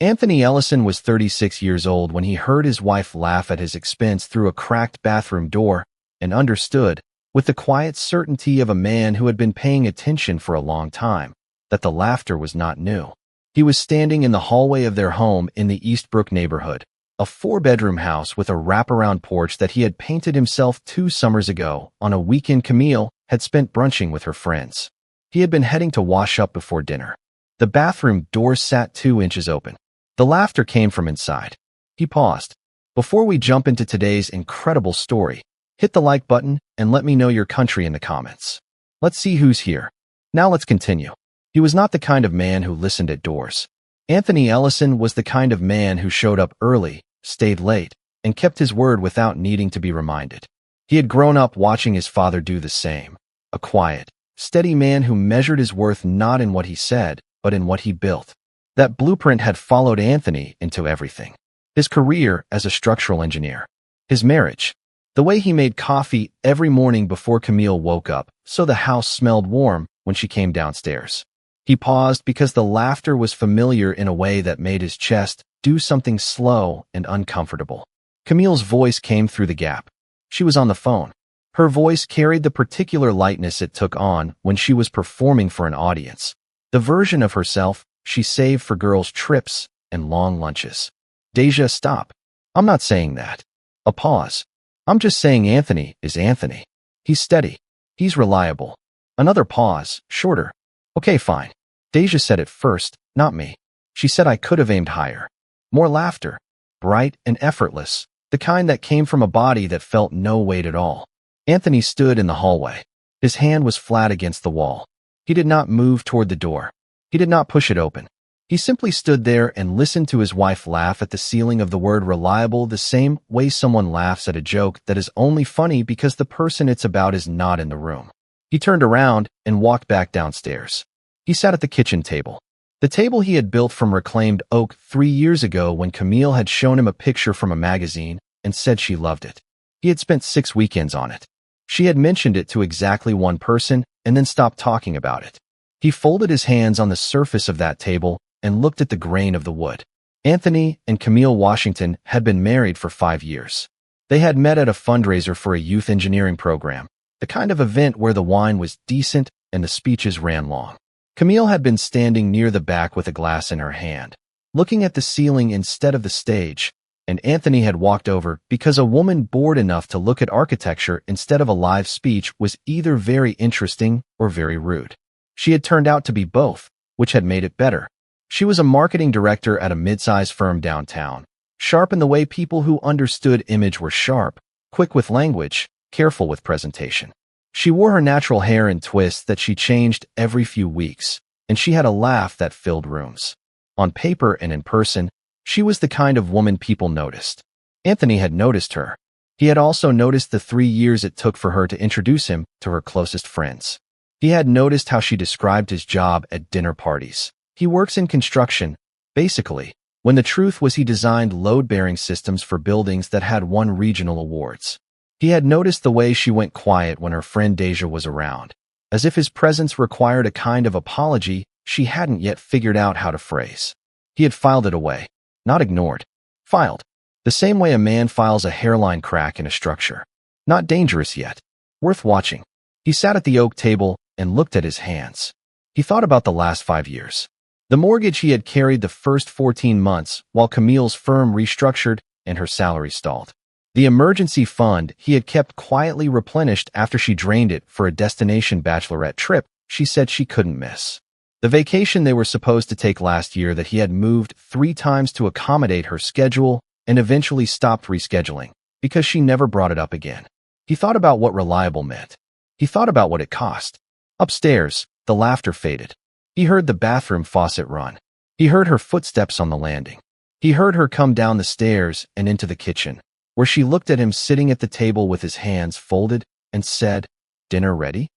Anthony Ellison was 36 years old when he heard his wife laugh at his expense through a cracked bathroom door and understood, with the quiet certainty of a man who had been paying attention for a long time, that the laughter was not new. He was standing in the hallway of their home in the Eastbrook neighborhood, a 4-bedroom house with a wraparound porch that he had painted himself 2 summers ago on a weekend Camille had spent brunching with her friends. He had been heading to wash up before dinner. The bathroom door sat 2 inches open. The laughter came from inside. He paused. Before we jump into today's incredible story, hit the like button and let me know your country in the comments. Let's see who's here. Now let's continue. He was not the kind of man who listened at doors. Anthony Ellison was the kind of man who showed up early, stayed late, and kept his word without needing to be reminded. He had grown up watching his father do the same. A quiet, steady man who measured his worth not in what he said, but in what he built. That blueprint had followed Anthony into everything. His career as a structural engineer. His marriage. The way he made coffee every morning before Camille woke up, so the house smelled warm when she came downstairs. He paused because the laughter was familiar in a way that made his chest do something slow and uncomfortable. Camille's voice came through the gap. She was on the phone. Her voice carried the particular lightness it took on when she was performing for an audience. The version of herself she saved for girls' trips and long lunches. Deja, stop. I'm not saying that. A pause. I'm just saying Anthony is Anthony. He's steady. He's reliable. Another pause, shorter. Okay, fine. Deja said it first, not me. She said I could have aimed higher. More laughter. Bright and effortless. The kind that came from a body that felt no weight at all. Anthony stood in the hallway. His hand was flat against the wall. He did not move toward the door. He did not push it open. He simply stood there and listened to his wife laugh at the ceiling of the word reliable the same way someone laughs at a joke that is only funny because the person it's about is not in the room. He turned around and walked back downstairs. He sat at the kitchen table. The table he had built from reclaimed oak 3 years ago when Camille had shown him a picture from a magazine and said she loved it. He had spent 6 weekends on it. She had mentioned it to exactly one person and then stopped talking about it. He folded his hands on the surface of that table and looked at the grain of the wood. Anthony and Camille Washington had been married for 5 years. They had met at a fundraiser for a youth engineering program, the kind of event where the wine was decent and the speeches ran long. Camille had been standing near the back with a glass in her hand, looking at the ceiling instead of the stage, and Anthony had walked over because a woman bored enough to look at architecture instead of a live speech was either very interesting or very rude. She had turned out to be both, which had made it better. She was a marketing director at a mid-sized firm downtown, sharp in the way people who understood image were sharp, quick with language, careful with presentation. She wore her natural hair in twists that she changed every few weeks, and she had a laugh that filled rooms. On paper and in person, she was the kind of woman people noticed. Anthony had noticed her. He had also noticed the 3 years it took for her to introduce him to her closest friends. He had noticed how she described his job at dinner parties. He works in construction, basically, when the truth was he designed load-bearing systems for buildings that had won regional awards. He had noticed the way she went quiet when her friend Deja was around, as if his presence required a kind of apology she hadn't yet figured out how to phrase. He had filed it away, not ignored. Filed. The same way a man files a hairline crack in a structure. Not dangerous yet. Worth watching. He sat at the oak table and looked at his hands. He thought about the last 5 years. The mortgage he had carried the first 14 months while Camille's firm restructured and her salary stalled. The emergency fund he had kept quietly replenished after she drained it for a destination bachelorette trip she said she couldn't miss. The vacation they were supposed to take last year that he had moved 3 times to accommodate her schedule and eventually stopped rescheduling because she never brought it up again. He thought about what reliable meant. He thought about what it cost. Upstairs, the laughter faded. He heard the bathroom faucet run. He heard her footsteps on the landing. He heard her come down the stairs and into the kitchen, where she looked at him sitting at the table with his hands folded and said, "Dinner ready?"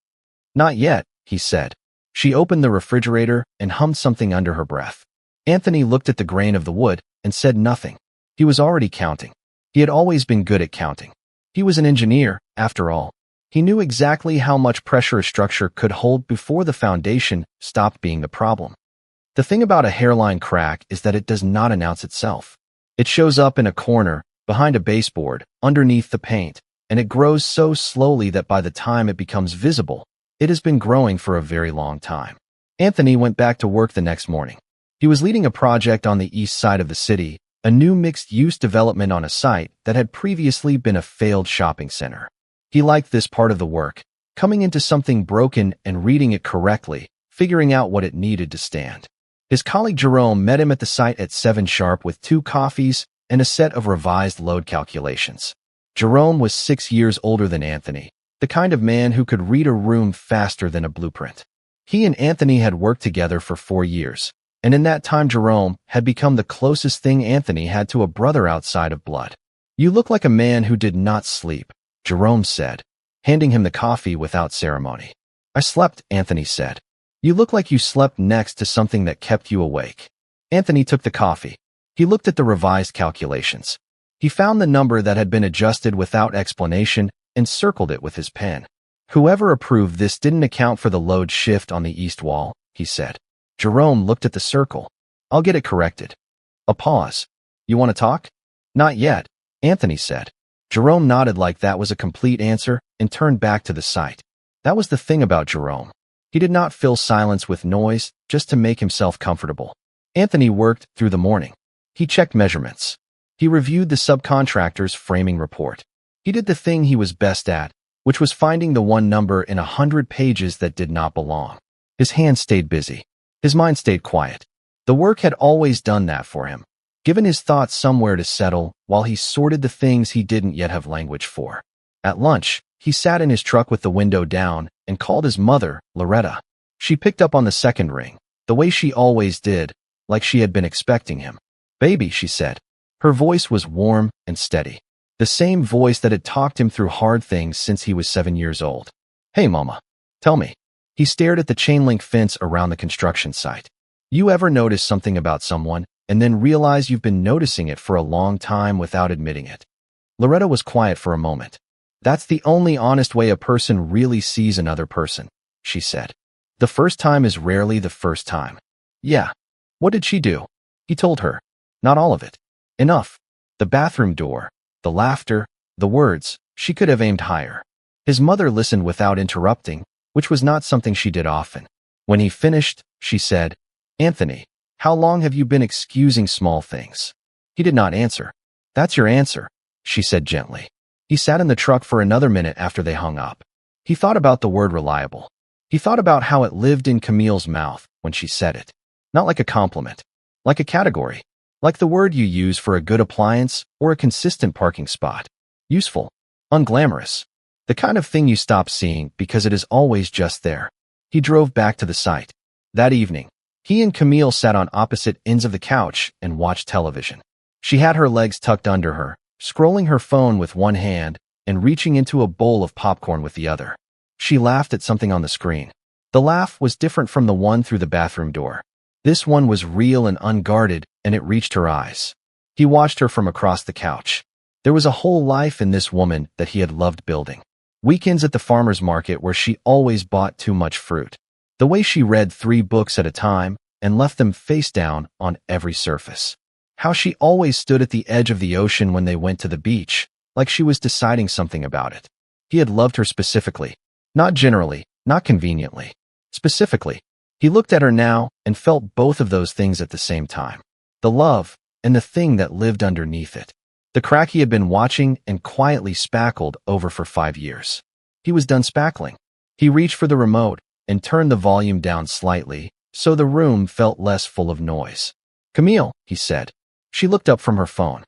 "Not yet," he said. She opened the refrigerator and hummed something under her breath. Anthony looked at the grain of the wood and said nothing. He was already counting. He had always been good at counting. He was an engineer, after all. He knew exactly how much pressure a structure could hold before the foundation stopped being the problem. The thing about a hairline crack is that it does not announce itself. It shows up in a corner, behind a baseboard, underneath the paint, and it grows so slowly that by the time it becomes visible, it has been growing for a very long time. Anthony went back to work the next morning. He was leading a project on the east side of the city, a new mixed-use development on a site that had previously been a failed shopping center. He liked this part of the work, coming into something broken and reading it correctly, figuring out what it needed to stand. His colleague Jerome met him at the site at 7 sharp with 2 coffees and a set of revised load calculations. Jerome was 6 years older than Anthony, the kind of man who could read a room faster than a blueprint. He and Anthony had worked together for 4 years, and in that time Jerome had become the closest thing Anthony had to a brother outside of blood. "You look like a man who did not sleep," Jerome said, handing him the coffee without ceremony. "I slept," Anthony said. "You look like you slept next to something that kept you awake." Anthony took the coffee. He looked at the revised calculations. He found the number that had been adjusted without explanation and circled it with his pen. "Whoever approved this didn't account for the load shift on the east wall," he said. Jerome looked at the circle. "I'll get it corrected." A pause. "You want to talk?" "Not yet," Anthony said. Jerome nodded like that was a complete answer and turned back to the site. That was the thing about Jerome. He did not fill silence with noise just to make himself comfortable. Anthony worked through the morning. He checked measurements. He reviewed the subcontractor's framing report. He did the thing he was best at, which was finding the one number in 100 pages that did not belong. His hands stayed busy. His mind stayed quiet. The work had always done that for him, given his thoughts somewhere to settle while he sorted the things he didn't yet have language for. At lunch, he sat in his truck with the window down and called his mother, Loretta. She picked up on the second ring, the way she always did, like she had been expecting him. "Baby," she said. Her voice was warm and steady, the same voice that had talked him through hard things since he was 7 years old. "Hey, Mama. Tell me." He stared at the chain-link fence around the construction site. "You ever notice something about someone and then realize you've been noticing it for a long time without admitting it?" Loretta was quiet for a moment. "That's the only honest way a person really sees another person," she said. "The first time is rarely the first time." "Yeah." "What did she do?" He told her. "Not all of it." "Enough." The bathroom door, the laughter, the words, she could have aimed higher. His mother listened without interrupting, which was not something she did often. When he finished, she said, "Anthony, how long have you been excusing small things?" He did not answer. "That's your answer," she said gently. He sat in the truck for another minute after they hung up. He thought about the word reliable. He thought about how it lived in Camille's mouth when she said it. Not like a compliment, like a category, like the word you use for a good appliance or a consistent parking spot. Useful, unglamorous, the kind of thing you stop seeing because it is always just there. He drove back to the site. That evening, he and Camille sat on opposite ends of the couch and watched television. She had her legs tucked under her, scrolling her phone with one hand and reaching into a bowl of popcorn with the other. She laughed at something on the screen. The laugh was different from the one through the bathroom door. This one was real and unguarded, and it reached her eyes. He watched her from across the couch. There was a whole life in this woman that he had loved building. Weekends at the farmer's market where she always bought too much fruit. The way she read 3 books at a time and left them face down on every surface. How she always stood at the edge of the ocean when they went to the beach, like she was deciding something about it. He had loved her specifically. Not generally, not conveniently. Specifically. He looked at her now and felt both of those things at the same time. The love and the thing that lived underneath it. The crack he had been watching and quietly spackled over for 5 years. He was done spackling. He reached for the remote and turned the volume down slightly so the room felt less full of noise. "Camille," he said. She looked up from her phone.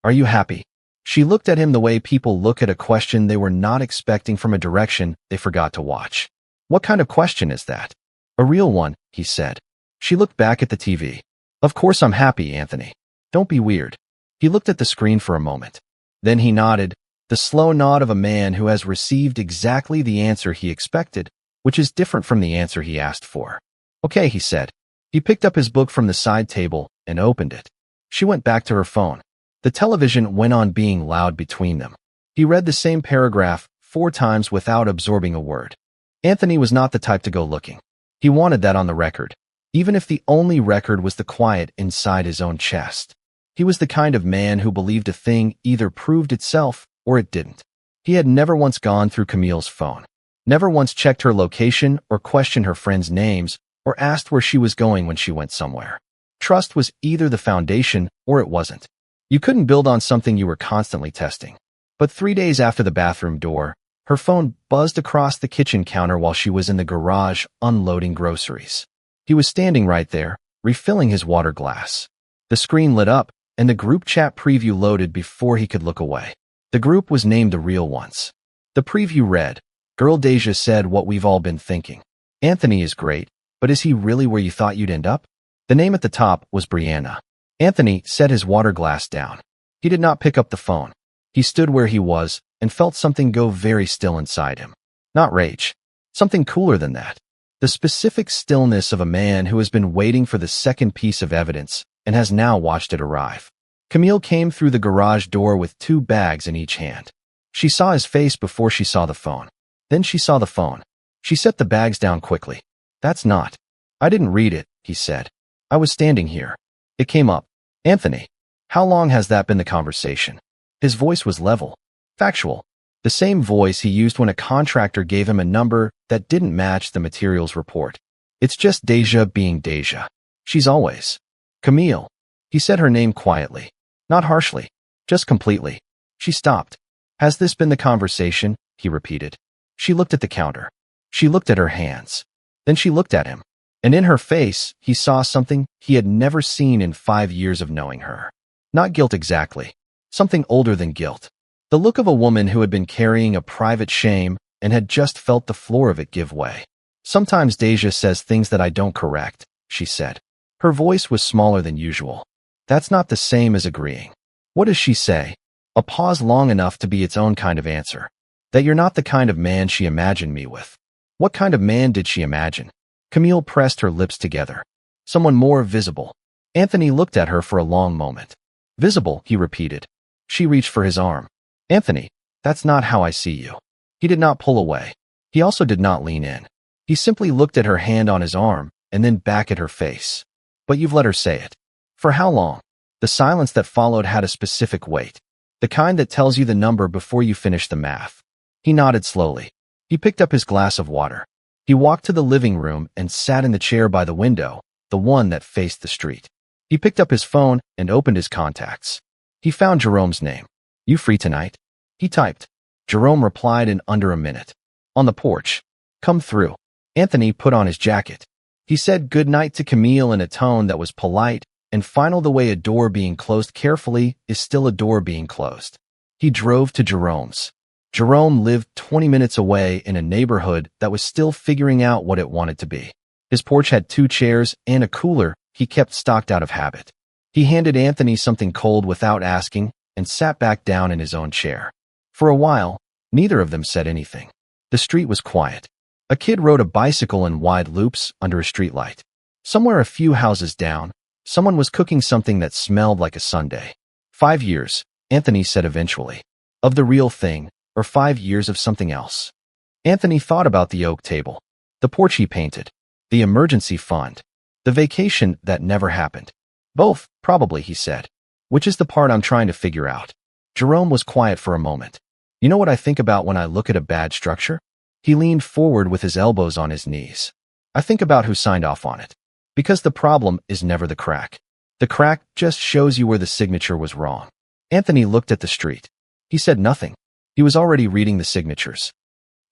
Are you happy?" She looked at him the way people look at a question they were not expecting from a direction they forgot to watch. "What kind of question is that?" "A real one," he said. She looked back at the TV. "Of course I'm happy, Anthony. Don't be weird." He looked at the screen for a moment. Then he nodded, the slow nod of a man who has received exactly the answer he expected, which is different from the answer he asked for. "Okay," he said. He picked up his book from the side table and opened it. She went back to her phone. The television went on being loud between them. He read the same paragraph 4 times without absorbing a word. Anthony was not the type to go looking. He wanted that on the record. even if the only record was the quiet inside his own chest. He was the kind of man who believed a thing either proved itself or it didn't. He had never once gone through Camille's phone, never once checked her location or questioned her friends' names or asked where she was going when she went somewhere. Trust was either the foundation or it wasn't. You couldn't build on something you were constantly testing. But 3 days after the bathroom door, her phone buzzed across the kitchen counter while she was in the garage unloading groceries. He was standing right there, refilling his water glass. The screen lit up, and the group chat preview loaded before he could look away. The group was named The Real Ones. The preview read, "Girl Deja said what we've all been thinking. Anthony is great, but is he really where you thought you'd end up?" The name at the top was Brianna. Anthony set his water glass down. He did not pick up the phone. He stood where he was and felt something go very still inside him. Not rage. Something cooler than that. The specific stillness of a man who has been waiting for the second piece of evidence and has now watched it arrive. Camille came through the garage door with 2 bags in each hand. She saw his face before she saw the phone. Then she saw the phone. She set the bags down quickly. "That's not. I didn't read it," he said. "I was standing here. It came up. Anthony, how long has that been the conversation?" His voice was level, factual, the same voice he used when a contractor gave him a number that didn't match the materials report. "It's just Deja being Deja. She's always." "Camille." He said her name quietly, not harshly, just completely. She stopped. "Has this been the conversation?" he repeated. She looked at the counter. She looked at her hands. Then she looked at him. And in her face, he saw something he had never seen in 5 years of knowing her. Not guilt exactly. Something older than guilt. The look of a woman who had been carrying a private shame and had just felt the floor of it give way. "Sometimes Deja says things that I don't correct," she said. Her voice was smaller than usual. "That's not the same as agreeing." "What does she say?" A pause long enough to be its own kind of answer. "That you're not the kind of man she imagined me with." What kind of man did she imagine? Camille pressed her lips together. "Someone more visible." Anthony looked at her for a long moment. "Visible," he repeated. She reached for his arm. "Anthony, that's not how I see you." He did not pull away. He also did not lean in. He simply looked at her hand on his arm and then back at her face. "But you've let her say it. For how long?" The silence that followed had a specific weight. The kind that tells you the number before you finish the math. He nodded slowly. He picked up his glass of water. He walked to the living room and sat in the chair by the window, the one that faced the street. He picked up his phone and opened his contacts. He found Jerome's name. "You free tonight?" He typed. Jerome replied in under a minute. "On the porch. Come through." Anthony put on his jacket. He said good night to Camille in a tone that was polite and final, the way a door being closed carefully is still a door being closed. He drove to Jerome's. Jerome lived 20 minutes away in a neighborhood that was still figuring out what it wanted to be. His porch had 2 chairs and a cooler he kept stocked out of habit. He handed Anthony something cold without asking and sat back down in his own chair. For a while, neither of them said anything. The street was quiet. A kid rode a bicycle in wide loops under a streetlight. Somewhere a few houses down, someone was cooking something that smelled like a sundae. 5 years, Anthony said eventually. Of the real thing, or 5 years of something else? Anthony thought about the oak table, the porch he painted, the emergency fund, the vacation that never happened. Both, probably, he said. Which is the part I'm trying to figure out. Jerome was quiet for a moment. You know what I think about when I look at a bad structure? He leaned forward with his elbows on his knees. I think about who signed off on it. Because the problem is never the crack. The crack just shows you where the signature was wrong. Anthony looked at the street. He said nothing. He was already reading the signatures.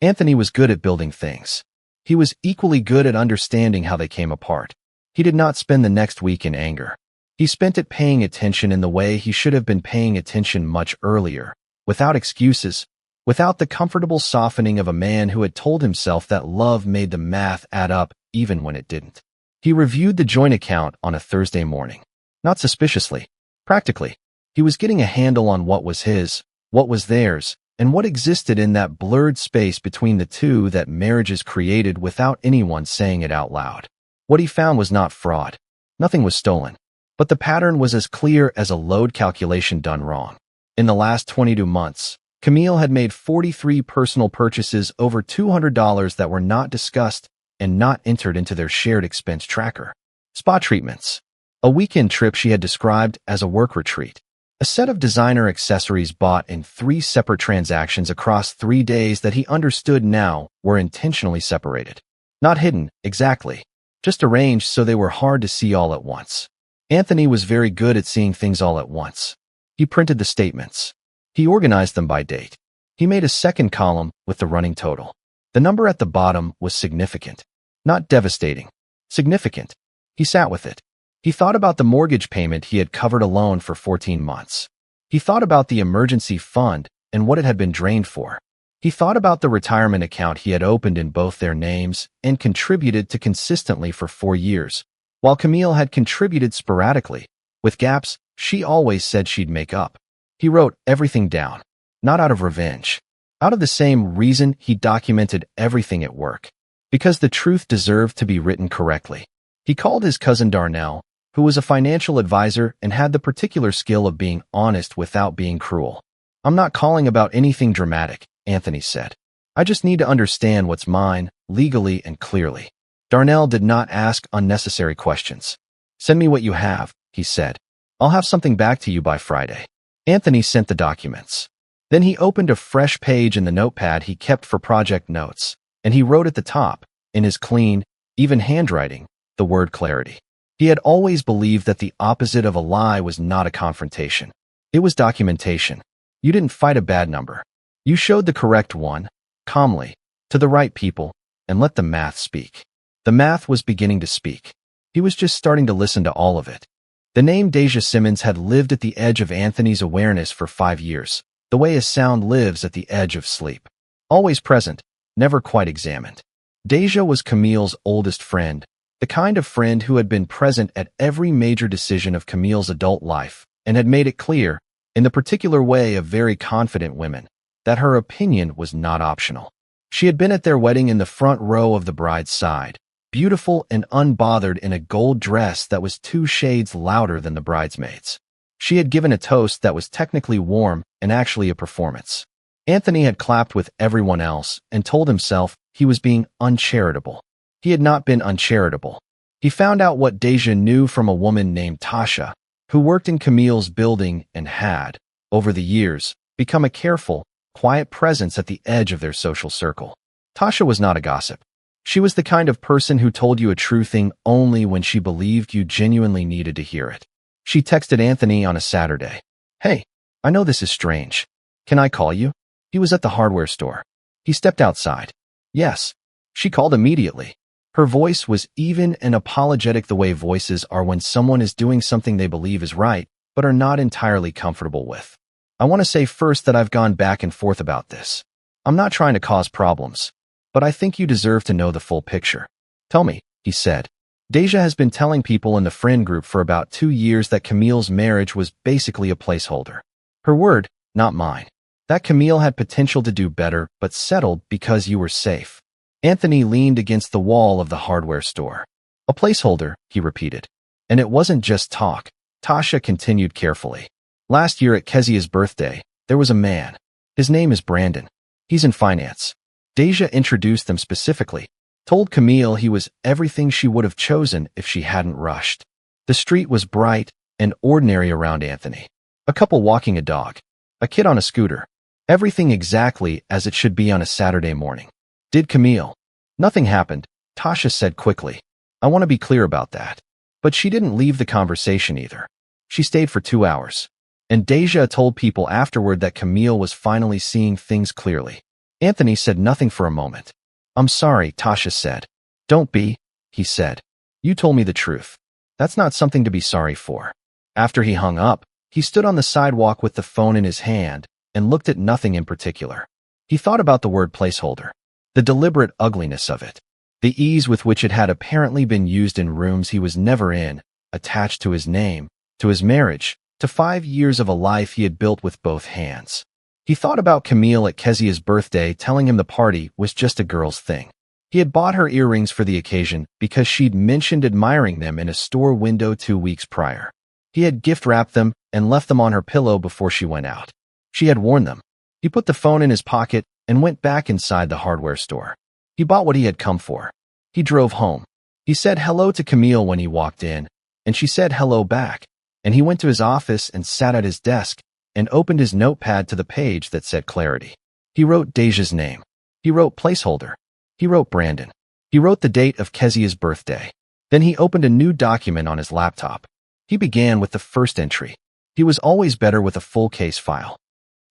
Anthony was good at building things. He was equally good at understanding how they came apart. He did not spend the next week in anger. He spent it paying attention in the way he should have been paying attention much earlier, without excuses, without the comfortable softening of a man who had told himself that love made the math add up even when it didn't. He reviewed the joint account on a Thursday morning. Not suspiciously. Practically. He was getting a handle on what was his, what was theirs, and what existed in that blurred space between the two that marriages created without anyone saying it out loud. What he found was not fraud. Nothing was stolen. But the pattern was as clear as a load calculation done wrong. In the last 22 months, Camille had made 43 personal purchases over $200 that were not discussed and not entered into their shared expense tracker. Spa treatments. A weekend trip she had described as a work retreat. A set of designer accessories bought in 3 separate transactions across 3 days that he understood now were intentionally separated. Not hidden, exactly. Just arranged so they were hard to see all at once. Anthony was very good at seeing things all at once. He printed the statements. He organized them by date. He made a second column with the running total. The number at the bottom was significant. Not devastating. Significant. He sat with it. He thought about the mortgage payment he had covered alone for 14 months. He thought about the emergency fund and what it had been drained for. He thought about the retirement account he had opened in both their names and contributed to consistently for 4 years, while Camille had contributed sporadically. With gaps, she always said she'd make up. He wrote everything down, not out of revenge. Out of the same reason he documented everything at work. Because the truth deserved to be written correctly. He called his cousin Darnell, who was a financial advisor and had the particular skill of being honest without being cruel. "I'm not calling about anything dramatic," Anthony said. "I just need to understand what's mine, legally and clearly." Darnell did not ask unnecessary questions. "Send me what you have," he said. "I'll have something back to you by Friday." Anthony sent the documents. Then he opened a fresh page in the notepad he kept for project notes, and he wrote at the top, in his clean, even handwriting, the word clarity. He had always believed that the opposite of a lie was not a confrontation. It was documentation. You didn't fight a bad number. You showed the correct one, calmly, to the right people, and let the math speak. The math was beginning to speak. He was just starting to listen to all of it. The name Deja Simmons had lived at the edge of Anthony's awareness for 5 years, the way a sound lives at the edge of sleep. Always present, never quite examined. Deja was Camille's oldest friend, the kind of friend who had been present at every major decision of Camille's adult life and had made it clear, in the particular way of very confident women, that her opinion was not optional. She had been at their wedding in the front row of the bride's side, beautiful and unbothered in a gold dress that was 2 shades louder than the bridesmaids. She had given a toast that was technically warm and actually a performance. Anthony had clapped with everyone else and told himself he was being uncharitable. He had not been uncharitable. He found out what Deja knew from a woman named Tasha, who worked in Camille's building and had, over the years, become a careful, quiet presence at the edge of their social circle. Tasha was not a gossip. She was the kind of person who told you a true thing only when she believed you genuinely needed to hear it. She texted Anthony on a Saturday. "Hey, I know this is strange. Can I call you?" He was at the hardware store. He stepped outside. "Yes." She called immediately. Her voice was even and apologetic the way voices are when someone is doing something they believe is right, but are not entirely comfortable with. "I want to say first that I've gone back and forth about this. I'm not trying to cause problems, but I think you deserve to know the full picture." "Tell me," he said. Deja has been telling people in the friend group for about 2 years that Camille's marriage was basically a placeholder. Her word, not mine. That Camille had potential to do better, but settled because you were safe. Anthony leaned against the wall of the hardware store. "A placeholder," he repeated. "And it wasn't just talk." Tasha continued carefully. "Last year at Kezia's birthday, there was a man. His name is Brandon. He's in finance." Deja introduced them specifically, told Camille he was everything she would have chosen if she hadn't rushed. The street was bright and ordinary around Anthony. A couple walking a dog. A kid on a scooter. Everything exactly as it should be on a Saturday morning. "Did Camille?" "Nothing happened," Tasha said quickly. "I want to be clear about that." But she didn't leave the conversation either. She stayed for 2 hours. And Deja told people afterward that Camille was finally seeing things clearly. Anthony said nothing for a moment. "I'm sorry," Tasha said. "Don't be," he said. "You told me the truth. That's not something to be sorry for." After he hung up, he stood on the sidewalk with the phone in his hand and looked at nothing in particular. He thought about the word placeholder. The deliberate ugliness of it. The ease with which it had apparently been used in rooms he was never in, attached to his name, to his marriage, to 5 years of a life he had built with both hands. He thought about Camille at Kezia's birthday telling him the party was just a girl's thing. He had bought her earrings for the occasion because she'd mentioned admiring them in a store window 2 weeks prior. He had gift-wrapped them and left them on her pillow before she went out. She had worn them. He put the phone in his pocket and went back inside the hardware store. He bought what he had come for. He drove home. He said hello to Camille when he walked in, and she said hello back, and he went to his office and sat at his desk and opened his notepad to the page that said clarity. He wrote Deja's name. He wrote placeholder. He wrote Brandon. He wrote the date of Kezia's birthday. Then he opened a new document on his laptop. He began with the first entry. He was always better with a full case file.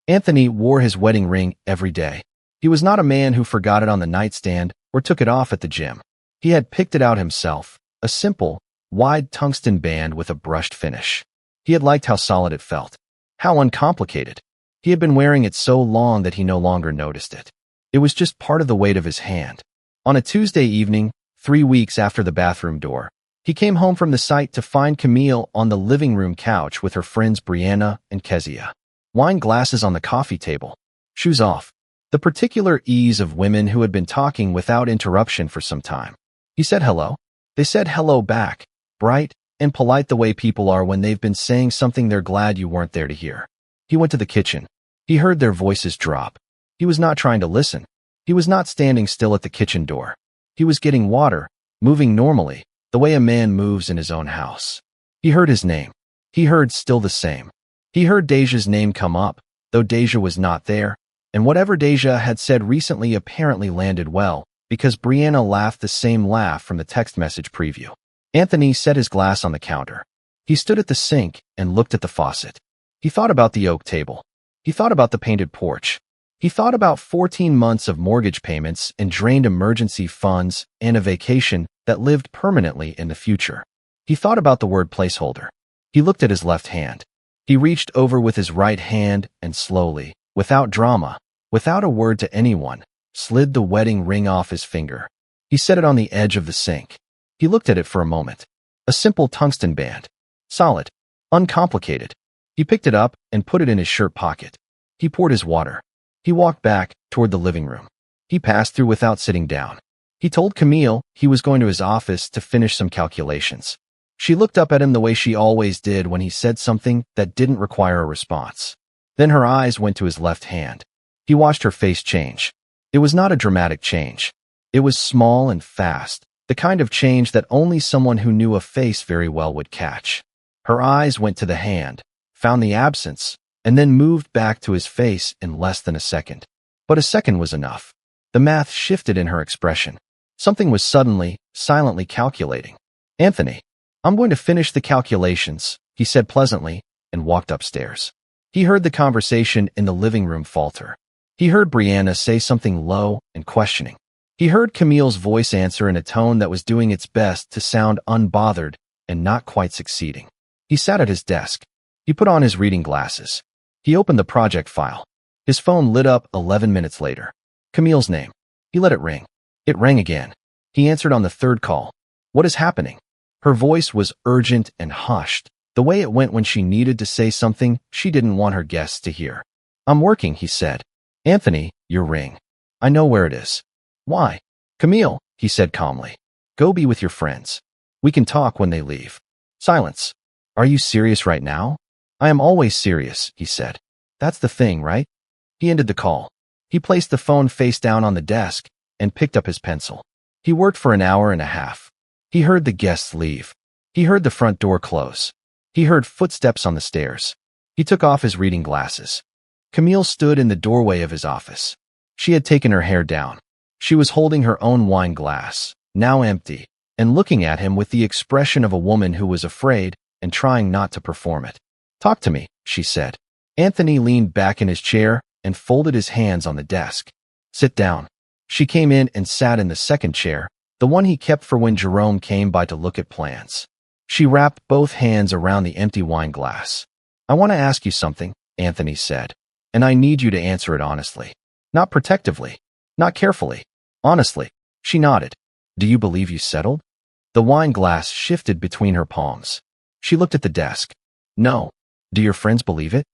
Anthony wore his wedding ring every day. He was not a man who forgot it on the nightstand or took it off at the gym. He had picked it out himself, a simple, wide tungsten band with a brushed finish. He had liked how solid it felt, how uncomplicated. He had been wearing it so long that he no longer noticed it. It was just part of the weight of his hand. On a Tuesday evening, 3 weeks after the bathroom door, he came home from the site to find Camille on the living room couch with her friends Brianna and Kezia. Wine glasses on the coffee table, shoes off. The particular ease of women who had been talking without interruption for some time. He said hello. They said hello back, bright and polite the way people are when they've been saying something they're glad you weren't there to hear. He went to the kitchen. He heard their voices drop. He was not trying to listen. He was not standing still at the kitchen door. He was getting water, moving normally, the way a man moves in his own house. He heard his name. He heard still the same. He heard Deja's name come up, though Deja was not there, and whatever Deja had said recently apparently landed well, because Brianna laughed the same laugh from the text message preview. Anthony set his glass on the counter. He stood at the sink and looked at the faucet. He thought about the oak table. He thought about the painted porch. He thought about 14 months of mortgage payments and drained emergency funds and a vacation that lived permanently in the future. He thought about the word placeholder. He looked at his left hand. He reached over with his right hand and slowly, without drama, without a word to anyone, slid the wedding ring off his finger. He set it on the edge of the sink. He looked at it for a moment. A simple tungsten band. Solid. Uncomplicated. He picked it up and put it in his shirt pocket. He poured his water. He walked back toward the living room. He passed through without sitting down. He told Camille he was going to his office to finish some calculations. She looked up at him the way she always did when he said something that didn't require a response. Then her eyes went to his left hand. He watched her face change. It was not a dramatic change. It was small and fast, the kind of change that only someone who knew a face very well would catch. Her eyes went to the hand, found the absence, and then moved back to his face in less than a second. But a second was enough. The math shifted in her expression. Something was suddenly, silently calculating. "Anthony, I'm going to finish the calculations," he said pleasantly, and walked upstairs. He heard the conversation in the living room falter. He heard Brianna say something low and questioning. He heard Camille's voice answer in a tone that was doing its best to sound unbothered and not quite succeeding. He sat at his desk. He put on his reading glasses. He opened the project file. His phone lit up 11 minutes later. Camille's name. He let it ring. It rang again. He answered on the third call. "What is happening?" Her voice was urgent and hushed, the way it went when she needed to say something she didn't want her guests to hear. "I'm working," he said. "Anthony, your ring. I know where it is." "Why?" "Camille," he said calmly. "Go be with your friends. We can talk when they leave." Silence. "Are you serious right now?" "I am always serious," he said. "That's the thing, right?" He ended the call. He placed the phone face down on the desk and picked up his pencil. He worked for an hour and a half. He heard the guests leave. He heard the front door close. He heard footsteps on the stairs. He took off his reading glasses. Camille stood in the doorway of his office. She had taken her hair down. She was holding her own wine glass, now empty, and looking at him with the expression of a woman who was afraid and trying not to perform it. "Talk to me," she said. Anthony leaned back in his chair and folded his hands on the desk. "Sit down." She came in and sat in the second chair, the one he kept for when Jerome came by to look at plans. She wrapped both hands around the empty wine glass. "I want to ask you something," Anthony said, "and I need you to answer it honestly. Not protectively, not carefully. Honestly." She nodded. "Do you believe you settled?" The wine glass shifted between her palms. She looked at the desk. "No." "Do your friends believe it?"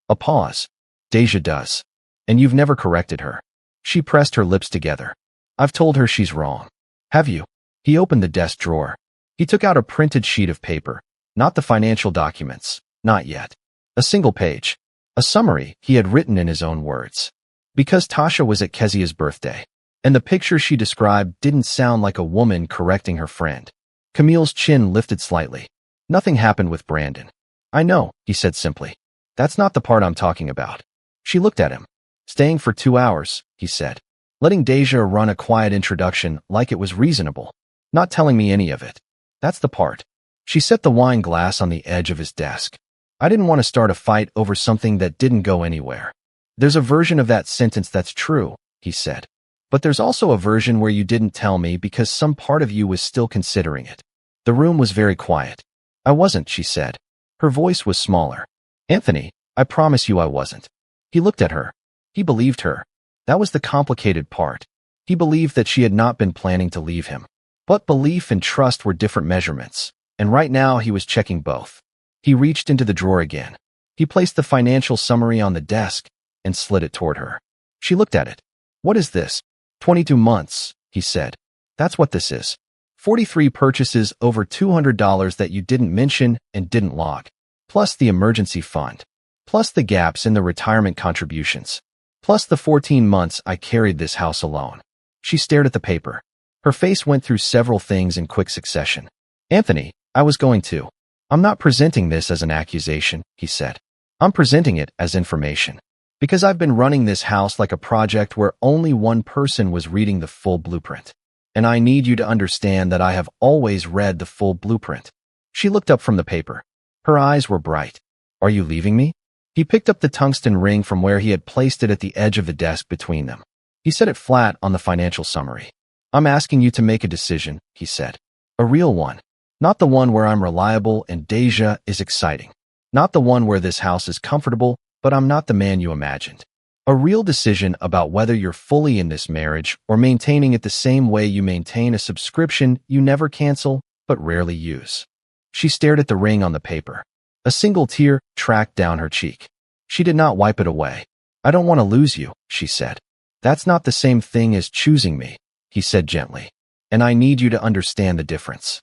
A pause. "Deja does. And you've never corrected her." She pressed her lips together. "I've told her she's wrong." "Have you?" He opened the desk drawer. He took out a printed sheet of paper. Not the financial documents. Not yet. A single page. A summary he had written in his own words. "Because Tasha was at Kezia's birthday." And the picture she described didn't sound like a woman correcting her friend. Camille's chin lifted slightly. Nothing happened with Brandon. I know, he said simply. That's not the part I'm talking about. She looked at him. Staying for 2 hours, he said. Letting Deja run a quiet introduction like it was reasonable. Not telling me any of it. That's the part. She set the wine glass on the edge of his desk. I didn't want to start a fight over something that didn't go anywhere. There's a version of that sentence that's true, he said. But there's also a version where you didn't tell me because some part of you was still considering it. The room was very quiet. I wasn't, she said. Her voice was smaller. Anthony, I promise you I wasn't. He looked at her. He believed her. That was the complicated part. He believed that she had not been planning to leave him. But belief and trust were different measurements, and right now he was checking both. He reached into the drawer again. He placed the financial summary on the desk and slid it toward her. She looked at it. What is this? 22 months, he said. That's what this is. 43 purchases over $200 that you didn't mention and didn't log, plus the emergency fund, plus the gaps in the retirement contributions, plus the 14 months I carried this house alone. She stared at the paper. Her face went through several things in quick succession. Anthony, I was going to. I'm not presenting this as an accusation, he said. I'm presenting it as information. Because I've been running this house like a project where only one person was reading the full blueprint. And I need you to understand that I have always read the full blueprint. She looked up from the paper. Her eyes were bright. Are you leaving me? He picked up the tungsten ring from where he had placed it at the edge of the desk between them. He set it flat on the financial summary. I'm asking you to make a decision, he said. A real one. Not the one where I'm reliable and Deja is exciting. Not the one where this house is comfortable, but I'm not the man you imagined. A real decision about whether you're fully in this marriage or maintaining it the same way you maintain a subscription you never cancel but rarely use. She stared at the ring on the paper. A single tear tracked down her cheek. She did not wipe it away. I don't want to lose you, she said. That's not the same thing as choosing me, he said gently. And I need you to understand the difference.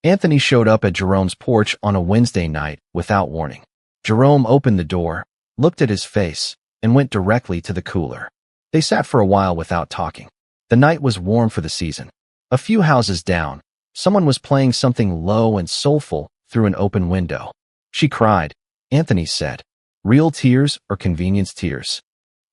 Anthony showed up at Jerome's porch on a Wednesday night without warning. Jerome opened the door, looked at his face, and went directly to the cooler. They sat for a while without talking. The night was warm for the season. A few houses down, someone was playing something low and soulful through an open window. She cried, Anthony said. Real tears or convenience tears?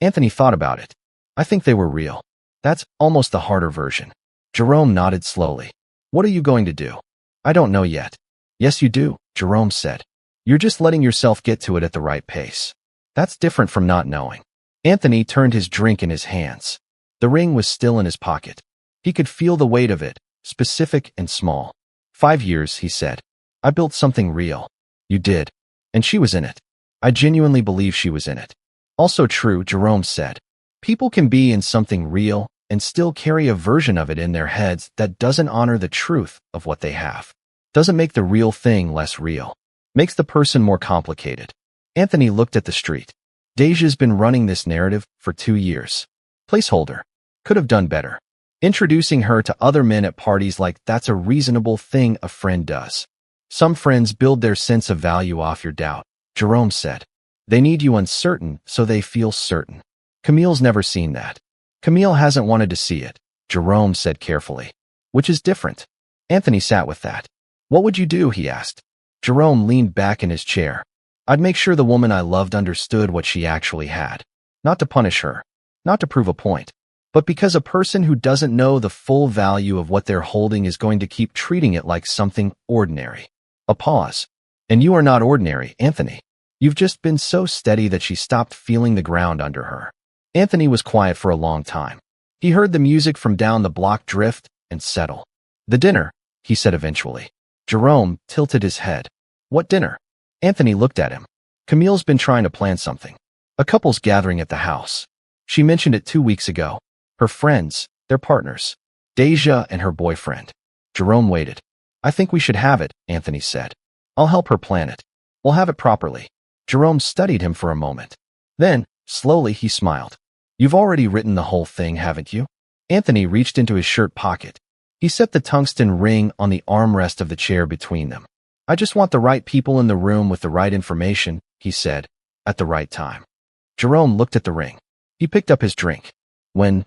Anthony thought about it. I think they were real. That's almost the harder version. Jerome nodded slowly. What are you going to do? I don't know yet. Yes, you do, Jerome said. You're just letting yourself get to it at the right pace. That's different from not knowing. Anthony turned his drink in his hands. The ring was still in his pocket. He could feel the weight of it, specific and small. 5 years, he said. I built something real. You did. And she was in it. I genuinely believe she was in it. Also true, Jerome said. People can be in something real and still carry a version of it in their heads that doesn't honor the truth of what they have. Doesn't make the real thing less real. Makes the person more complicated. Anthony looked at the street. Deja's been running this narrative for 2 years. Placeholder. Could have done better. Introducing her to other men at parties like that's a reasonable thing a friend does. Some friends build their sense of value off your doubt, Jerome said. They need you uncertain so they feel certain. Camille's never seen that. Camille hasn't wanted to see it, Jerome said carefully. Which is different. Anthony sat with that. What would you do, he asked. Jerome leaned back in his chair. I'd make sure the woman I loved understood what she actually had. Not to punish her. Not to prove a point. But because a person who doesn't know the full value of what they're holding is going to keep treating it like something ordinary. A pause. And you are not ordinary, Anthony. You've just been so steady that she stopped feeling the ground under her. Anthony was quiet for a long time. He heard the music from down the block drift and settle. The dinner, he said eventually. Jerome tilted his head. What dinner? Anthony looked at him. Camille's been trying to plan something. A couple's gathering at the house. She mentioned it 2 weeks ago. Her friends, their partners. Deja and her boyfriend. Jerome waited. I think we should have it, Anthony said. I'll help her plan it. We'll have it properly. Jerome studied him for a moment. Then, slowly, he smiled. You've already written the whole thing, haven't you? Anthony reached into his shirt pocket. He set the tungsten ring on the armrest of the chair between them. I just want the right people in the room with the right information, he said, at the right time. Jerome looked at the ring. He picked up his drink. When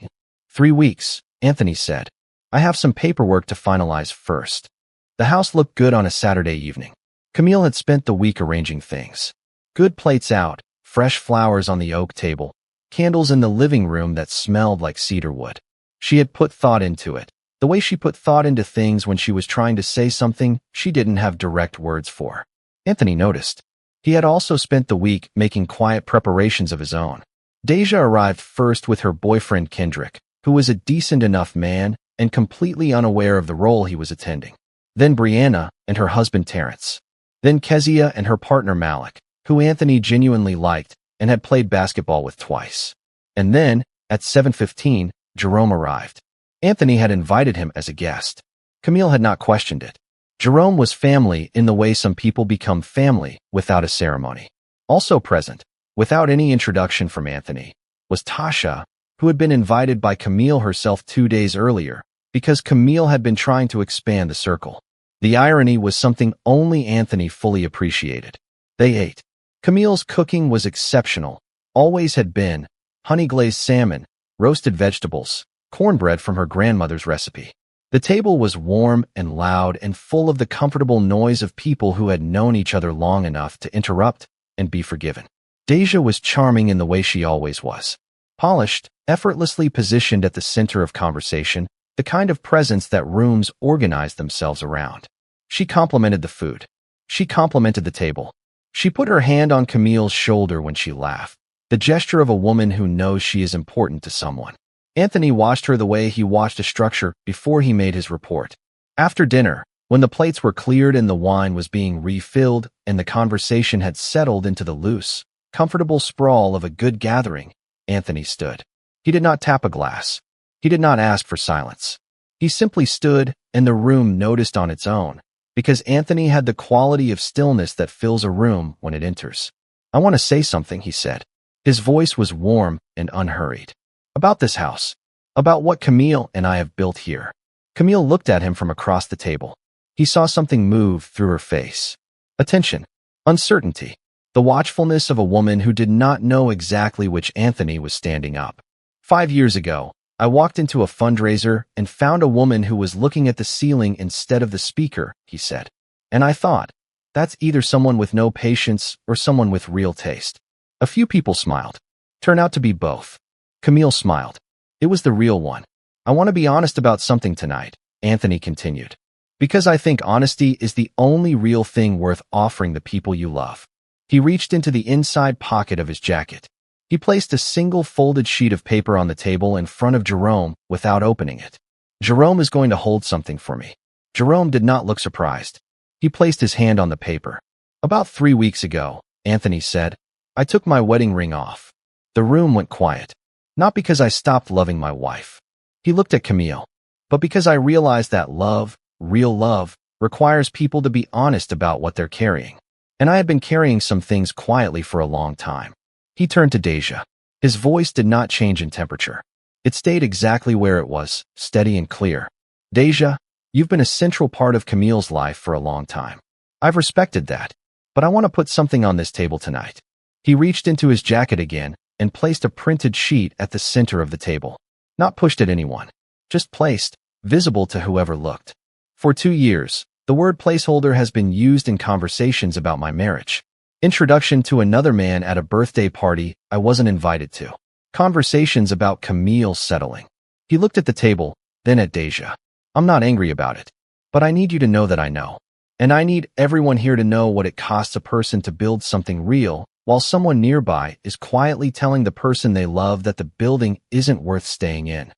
3 weeks, Anthony said. I have some paperwork to finalize first. The house looked good on a Saturday evening. Camille had spent the week arranging things. Good plates out, fresh flowers on the oak table, candles in the living room that smelled like cedar wood. She had put thought into it, the way she put thought into things when she was trying to say something she didn't have direct words for. Anthony noticed. He had also spent the week making quiet preparations of his own. Deja arrived first with her boyfriend Kendrick, who was a decent enough man and completely unaware of the role he was attending. Then Brianna and her husband Terrence. Then Kezia and her partner Malik, who Anthony genuinely liked and had played basketball with twice. And then, at 7:15, Jerome arrived. Anthony had invited him as a guest. Camille had not questioned it. Jerome was family in the way some people become family without a ceremony. Also present, without any introduction from Anthony, was Tasha, who had been invited by Camille herself 2 days earlier because Camille had been trying to expand the circle. The irony was something only Anthony fully appreciated. They ate. Camille's cooking was exceptional, always had been: honey-glazed salmon, roasted vegetables, cornbread from her grandmother's recipe. The table was warm and loud and full of the comfortable noise of people who had known each other long enough to interrupt and be forgiven. Deja was charming in the way she always was. Polished, effortlessly positioned at the center of conversation, the kind of presence that rooms organized themselves around. She complimented the food. She complimented the table. She put her hand on Camille's shoulder when she laughed, the gesture of a woman who knows she is important to someone. Anthony watched her the way he watched a structure before he made his report. After dinner, when the plates were cleared and the wine was being refilled and the conversation had settled into the loose, comfortable sprawl of a good gathering, Anthony stood. He did not tap a glass. He did not ask for silence. He simply stood, and the room noticed on its own, because Anthony had the quality of stillness that fills a room when it enters. I want to say something, he said. His voice was warm and unhurried. About this house. About what Camille and I have built here. Camille looked at him from across the table. He saw something move through her face. Attention. Uncertainty. The watchfulness of a woman who did not know exactly which Anthony was standing up. 5 years ago, I walked into a fundraiser and found a woman who was looking at the ceiling instead of the speaker, he said. And I thought, that's either someone with no patience or someone with real taste. A few people smiled. Turned out to be both. Camille smiled. It was the real one. I want to be honest about something tonight, Anthony continued. Because I think honesty is the only real thing worth offering the people you love. He reached into the inside pocket of his jacket. He placed a single folded sheet of paper on the table in front of Jerome without opening it. Jerome is going to hold something for me. Jerome did not look surprised. He placed his hand on the paper. About 3 weeks ago, Anthony said, I took my wedding ring off. The room went quiet. Not because I stopped loving my wife. He looked at Camille. But because I realized that love, real love, requires people to be honest about what they're carrying. And I had been carrying some things quietly for a long time. He turned to Deja. His voice did not change in temperature. It stayed exactly where it was, steady and clear. Deja, you've been a central part of Camille's life for a long time. I've respected that. But I want to put something on this table tonight. He reached into his jacket again and placed a printed sheet at the center of the table. Not pushed at anyone. Just placed, visible to whoever looked. For 2 years, the word placeholder has been used in conversations about my marriage. Introduction to another man at a birthday party I wasn't invited to. Conversations about Camille settling. He looked at the table, then at Deja. I'm not angry about it. But I need you to know that I know. And I need everyone here to know what it costs a person to build something real, while someone nearby is quietly telling the person they love that the building isn't worth staying in.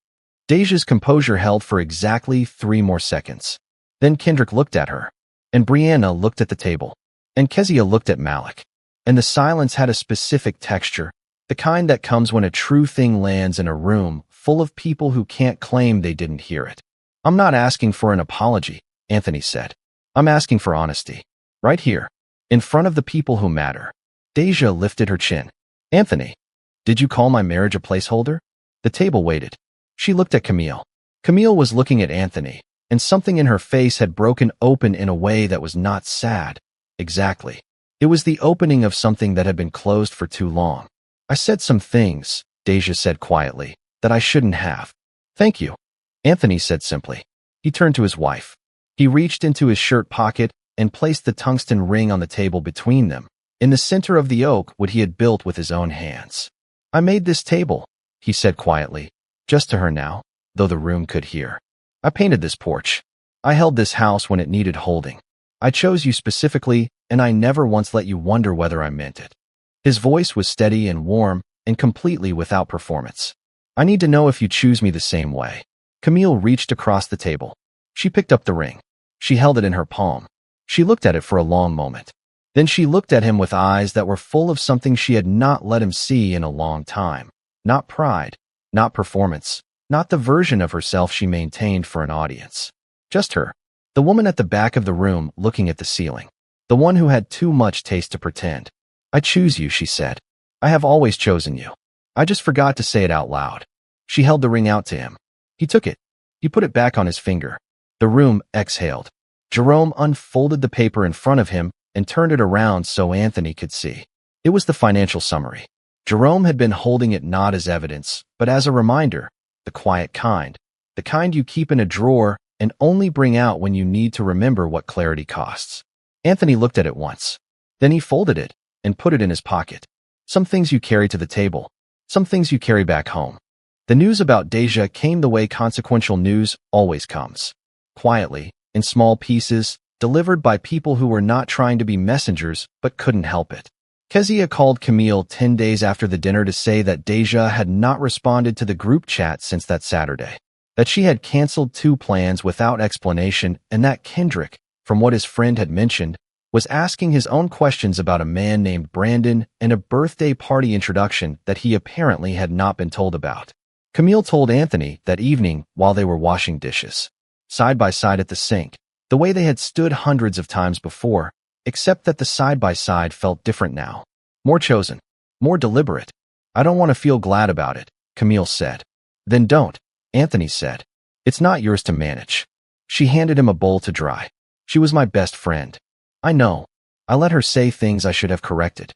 Deja's composure held for exactly 3 more seconds. Then Kendrick looked at her. And Brianna looked at the table. And Kezia looked at Malik. And the silence had a specific texture, the kind that comes when a true thing lands in a room full of people who can't claim they didn't hear it. I'm not asking for an apology, Anthony said. I'm asking for honesty. Right here. In front of the people who matter. Deja lifted her chin. Anthony, did you call my marriage a placeholder? The table waited. She looked at Camille. Camille was looking at Anthony, and something in her face had broken open in a way that was not sad. Exactly. It was the opening of something that had been closed for too long. I said some things, Deja said quietly, that I shouldn't have. Thank you, Anthony said simply. He turned to his wife. He reached into his shirt pocket and placed the tungsten ring on the table between them, in the center of the oak wood he had built with his own hands. I made this table, he said quietly, just to her now, though the room could hear. I painted this porch. I held this house when it needed holding. I chose you specifically, and I never once let you wonder whether I meant it. His voice was steady and warm and completely without performance. I need to know if you choose me the same way. Camille reached across the table. She picked up the ring. She held it in her palm. She looked at it for a long moment. Then she looked at him with eyes that were full of something she had not let him see in a long time. Not pride, not performance, not the version of herself she maintained for an audience. Just her, the woman at the back of the room looking at the ceiling. The one who had too much taste to pretend. I choose you, she said. I have always chosen you. I just forgot to say it out loud. She held the ring out to him. He took it. He put it back on his finger. The room exhaled. Jerome unfolded the paper in front of him and turned it around so Anthony could see. It was the financial summary. Jerome had been holding it not as evidence, but as a reminder, the quiet kind, the kind you keep in a drawer and only bring out when you need to remember what clarity costs. Anthony looked at it once. Then he folded it and put it in his pocket. Some things you carry to the table, some things you carry back home. The news about Deja came the way consequential news always comes. Quietly, in small pieces, delivered by people who were not trying to be messengers but couldn't help it. Kezia called Camille 10 days after the dinner to say that Deja had not responded to the group chat since that Saturday, that she had canceled 2 plans without explanation, and that Kendrick, from what his friend had mentioned, was asking his own questions about a man named Brandon and a birthday party introduction that he apparently had not been told about. Camille told Anthony that evening while they were washing dishes, side by side at the sink, the way they had stood hundreds of times before, except that the side-by-side felt different now. More chosen. More deliberate. I don't want to feel glad about it, Camille said. Then don't, Anthony said. It's not yours to manage. She handed him a bowl to dry. She was my best friend. I know. I let her say things I should have corrected.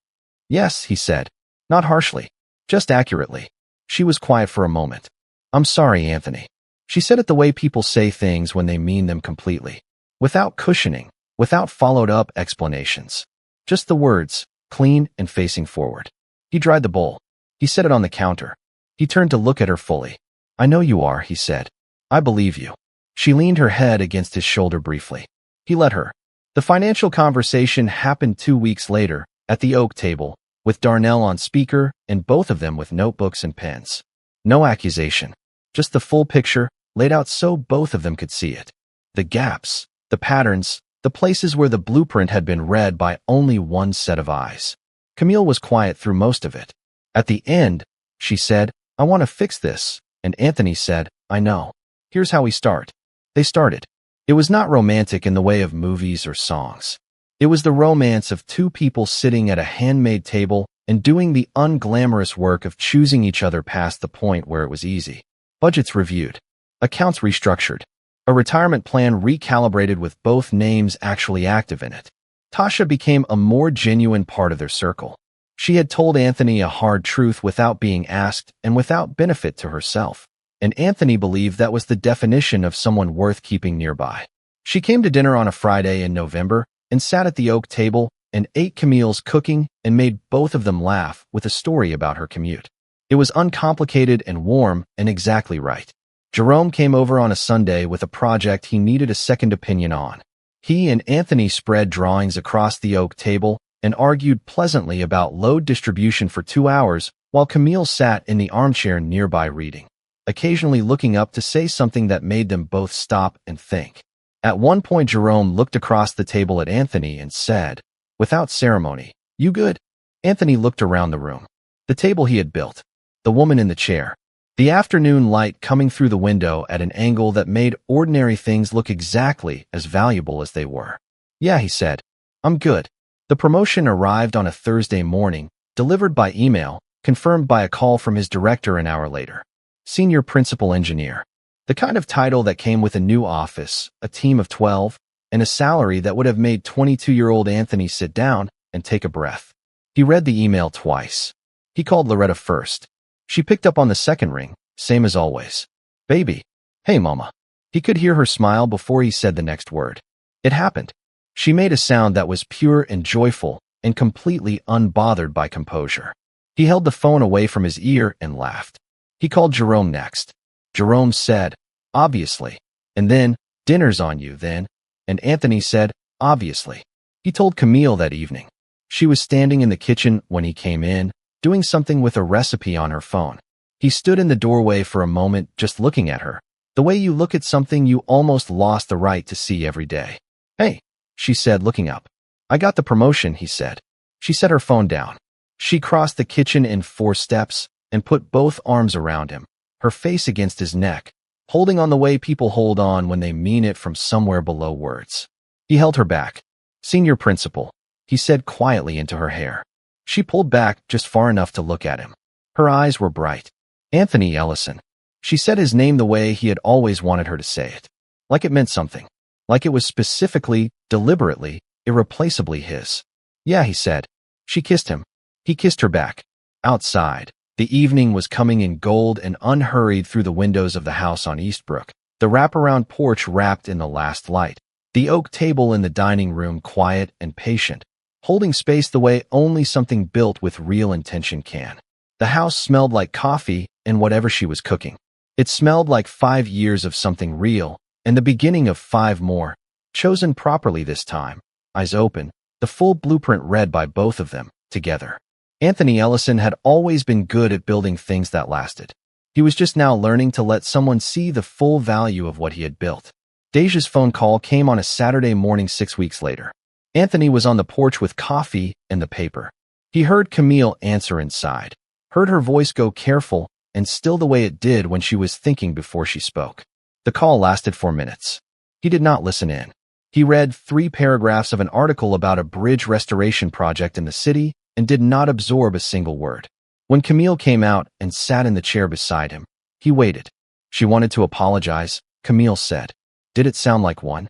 Yes, he said. Not harshly. Just accurately. She was quiet for a moment. I'm sorry, Anthony. She said it the way people say things when they mean them completely. Without cushioning. Without followed-up explanations. Just the words, clean and facing forward. He dried the bowl. He set it on the counter. He turned to look at her fully. I know you are, he said. I believe you. She leaned her head against his shoulder briefly. He let her. The financial conversation happened 2 weeks later, at the oak table, with Darnell on speaker and both of them with notebooks and pens. No accusation. Just the full picture, laid out so both of them could see it. The gaps, the patterns, the places where the blueprint had been read by only one set of eyes. Camille was quiet through most of it. At the end, she said, I want to fix this, and Anthony said, I know. Here's how we start. They started. It was not romantic in the way of movies or songs. It was the romance of 2 people sitting at a handmade table and doing the unglamorous work of choosing each other past the point where it was easy. Budgets reviewed. Accounts restructured. A retirement plan recalibrated with both names actually active in it. Tasha became a more genuine part of their circle. She had told Anthony a hard truth without being asked and without benefit to herself. And Anthony believed that was the definition of someone worth keeping nearby. She came to dinner on a Friday in November and sat at the oak table and ate Camille's cooking and made both of them laugh with a story about her commute. It was uncomplicated and warm and exactly right. Jerome came over on a Sunday with a project he needed a second opinion on. He and Anthony spread drawings across the oak table and argued pleasantly about load distribution for 2 hours while Camille sat in the armchair nearby reading, occasionally looking up to say something that made them both stop and think. At one point, Jerome looked across the table at Anthony and said, without ceremony, "You good?" Anthony looked around the room. The table he had built. The woman in the chair. The afternoon light coming through the window at an angle that made ordinary things look exactly as valuable as they were. "Yeah," he said. "I'm good." The promotion arrived on a Thursday morning, delivered by email, confirmed by a call from his director an hour later. Senior Principal Engineer. The kind of title that came with a new office, a team of 12, and a salary that would have made 22-year-old Anthony sit down and take a breath. He read the email twice. He called Loretta first. She picked up on the second ring, same as always. Baby. Hey, Mama. He could hear her smile before he said the next word. It happened. She made a sound that was pure and joyful and completely unbothered by composure. He held the phone away from his ear and laughed. He called Jerome next. Jerome said, obviously. And then, dinner's on you, then. And Anthony said, obviously. He told Camille that evening. She was standing in the kitchen when he came in, doing something with a recipe on her phone. He stood in the doorway for a moment, just looking at her, the way you look at something you almost lost the right to see every day. Hey, she said, looking up. I got the promotion, he said. She set her phone down. She crossed the kitchen in 4 steps and put both arms around him, her face against his neck, holding on the way people hold on when they mean it from somewhere below words. He held her back. Senior principal, he said quietly into her hair. She pulled back just far enough to look at him. Her eyes were bright. Anthony Ellison. She said his name the way he had always wanted her to say it. Like it meant something. Like it was specifically, deliberately, irreplaceably his. Yeah, he said. She kissed him. He kissed her back. Outside, the evening was coming in gold and unhurried through the windows of the house on Eastbrook, the wraparound porch wrapped in the last light, the oak table in the dining room quiet and patient, holding space the way only something built with real intention can. The house smelled like coffee and whatever she was cooking. It smelled like 5 years of something real, and the beginning of 5 more, chosen properly this time, eyes open, the full blueprint read by both of them, together. Anthony Ellison had always been good at building things that lasted. He was just now learning to let someone see the full value of what he had built. Deja's phone call came on a Saturday morning 6 weeks later. Anthony was on the porch with coffee and the paper. He heard Camille answer inside, heard her voice go careful and still the way it did when she was thinking before she spoke. The call lasted 4 minutes. He did not listen in. He read 3 paragraphs of an article about a bridge restoration project in the city and did not absorb a single word. When Camille came out and sat in the chair beside him, he waited. She wanted to apologize, Camille said. Did it sound like one?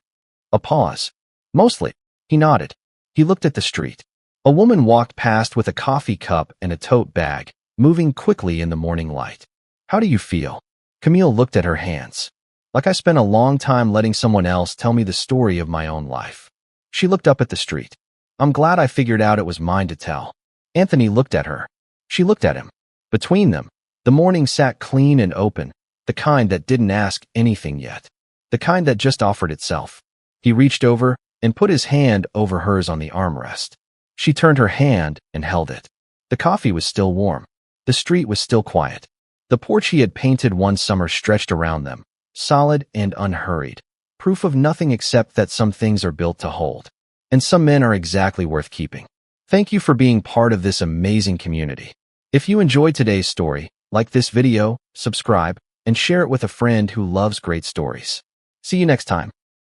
A pause. Mostly. He nodded. He looked at the street. A woman walked past with a coffee cup and a tote bag, moving quickly in the morning light. How do you feel? Camille looked at her hands. Like I spent a long time letting someone else tell me the story of my own life. She looked up at the street. I'm glad I figured out it was mine to tell. Anthony looked at her. She looked at him. Between them, the morning sat clean and open, the kind that didn't ask anything yet. The kind that just offered itself. He reached over and put his hand over hers on the armrest. She turned her hand and held it. The coffee was still warm. The street was still quiet. The porch he had painted one summer stretched around them, solid and unhurried, proof of nothing except that some things are built to hold. And some men are exactly worth keeping. Thank you for being part of this amazing community. If you enjoyed today's story, like this video, subscribe, and share it with a friend who loves great stories. See you next time.